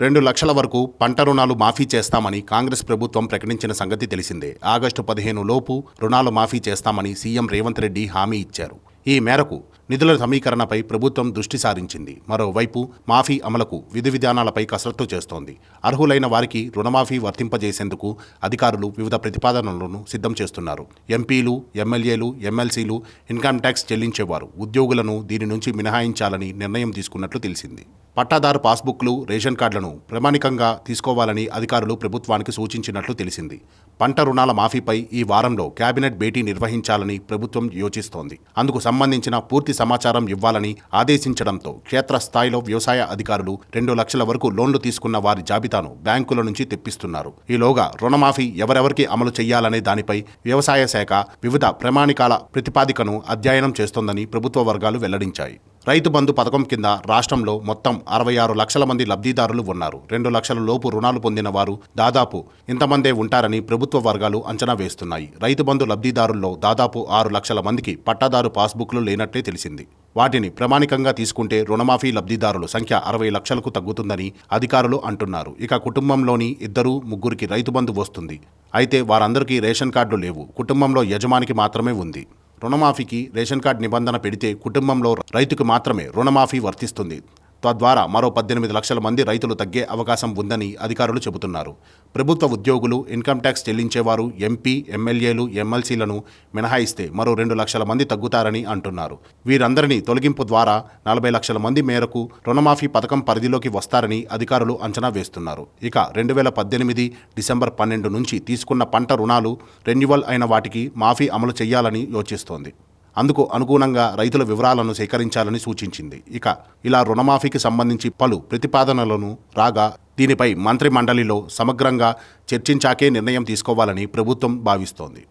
2 లక్షల వరకు పంట రుణాలు మాఫీ చేస్తామని కాంగ్రెస్ ప్రభుత్వం ప్రకటించిన సంగతి తెలిసిందే. ఆగస్టు 15 లోపు రుణాలు మాఫీ చేస్తామని సీఎం రేవంత్ రెడ్డి హామీ ఇచ్చారు. ఈ మేరకు నిధుల సమీకరణపై ప్రభుత్వం దృష్టి సారించింది. మరోవైపు మాఫీ అమలుకు విధి విధానాలపై కసరత్తు చేస్తోంది. అర్హులైన వారికి రుణమాఫీ వర్తింపజేసేందుకు అధికారులు వివిధ ప్రతిపాదనలను సిద్ధం చేస్తున్నారు. ఎంపీలు, ఎమ్మెల్యేలు, ఎమ్మెల్సీలు, ఇన్కమ్ ట్యాక్స్ చెల్లించేవారు, ఉద్యోగులను దీని నుంచి మినహాయించాలని నిర్ణయం తీసుకున్నట్లు తెలిసింది. పట్టాదారు పాస్బుక్లు, రేషన్ కార్డులను ప్రామాణికంగా తీసుకోవాలని అధికారులు ప్రభుత్వానికి సూచించినట్లు తెలిసింది. పంట రుణాల మాఫీపై ఈ వారంలో కేబినెట్ భేటీ నిర్వహించాలని ప్రభుత్వం యోచిస్తోంది. అందుకు సంబంధించిన పూర్తి సమాచారం ఇవ్వాలని ఆదేశించడంతో క్షేత్రస్థాయిలో వ్యవసాయ అధికారులు 2 లక్షల వరకు లోన్లు తీసుకున్న వారి జాబితాను బ్యాంకుల నుంచి తెప్పిస్తున్నారు. ఈలోగా రుణమాఫీ ఎవరెవరికి అమలు చేయాలనే దానిపై వ్యవసాయ శాఖ వివిధ ప్రామాణికాల ప్రతిపాదికను అధ్యయనం చేస్తోందని ప్రభుత్వ వర్గాలు వెల్లడించాయి. రైతు బంధు పథకం కింద రాష్ట్రంలో మొత్తం 66 లక్షల మంది లబ్ధిదారులు ఉన్నారు. 2 లక్షల లోపు రుణాలు పొందిన వారు దాదాపు ఇంతమందే ఉంటారని ప్రభుత్వ వర్గాలు అంచనా వేస్తున్నాయి. రైతు బంధు లబ్ధిదారుల్లో దాదాపు 6 లక్షల మందికి పట్టాదారు పాస్బుక్లు లేనట్లే తెలిసింది. వాటిని ప్రామాణికంగా తీసుకుంటే రుణమాఫీ లబ్ధిదారుల సంఖ్య 60 లక్షలకు తగ్గుతుందని అధికారులు అంటున్నారు. ఇక కుటుంబంలోని 2-3కి రైతు బంధు వస్తుంది. అయితే వారందరికీ రేషన్ కార్డులు లేవు. కుటుంబంలో యజమానికి మాత్రమే ఉంది. రుణమాఫీకి రేషన్ కార్డు నిబంధన పెడితే కుటుంబంలో రైతుకు మాత్రమే రుణమాఫీ వర్తిస్తుంది. తద్వారా మరో 18 లక్షల మంది రైతులు తగ్గే అవకాశం ఉందని అధికారులు చెబుతున్నారు. ప్రభుత్వ ఉద్యోగులు, ఇన్కమ్ ట్యాక్స్ చెల్లించేవారు, ఎంపీ, ఎమ్మెల్యేలు, ఎమ్మెల్సీలను మినహాయిస్తే మరో 2 లక్షల మంది తగ్గుతారని అంటున్నారు. వీరందరినీ తొలగింపు ద్వారా 40 లక్షల మంది మేరకు రుణమాఫీ పథకం పరిధిలోకి వస్తారని అధికారులు అంచనా వేస్తున్నారు. ఇక 2018 డిసెంబర్ 12 నుంచి తీసుకున్న పంట రుణాలు రెన్యువల్ అయిన వాటికి మాఫీ అమలు చేయాలని యోచిస్తోంది. అందుకు అనుగుణంగా రైతుల వివరాలను సేకరించాలని సూచించింది. ఇక ఇలా రుణమాఫీకి సంబంధించి పలు ప్రతిపాదనలను రాగా దీనిపై మంత్రి మండలిలో సమగ్రంగా చర్చించాకే నిర్ణయం తీసుకోవాలని ప్రభుత్వం భావిస్తోంది.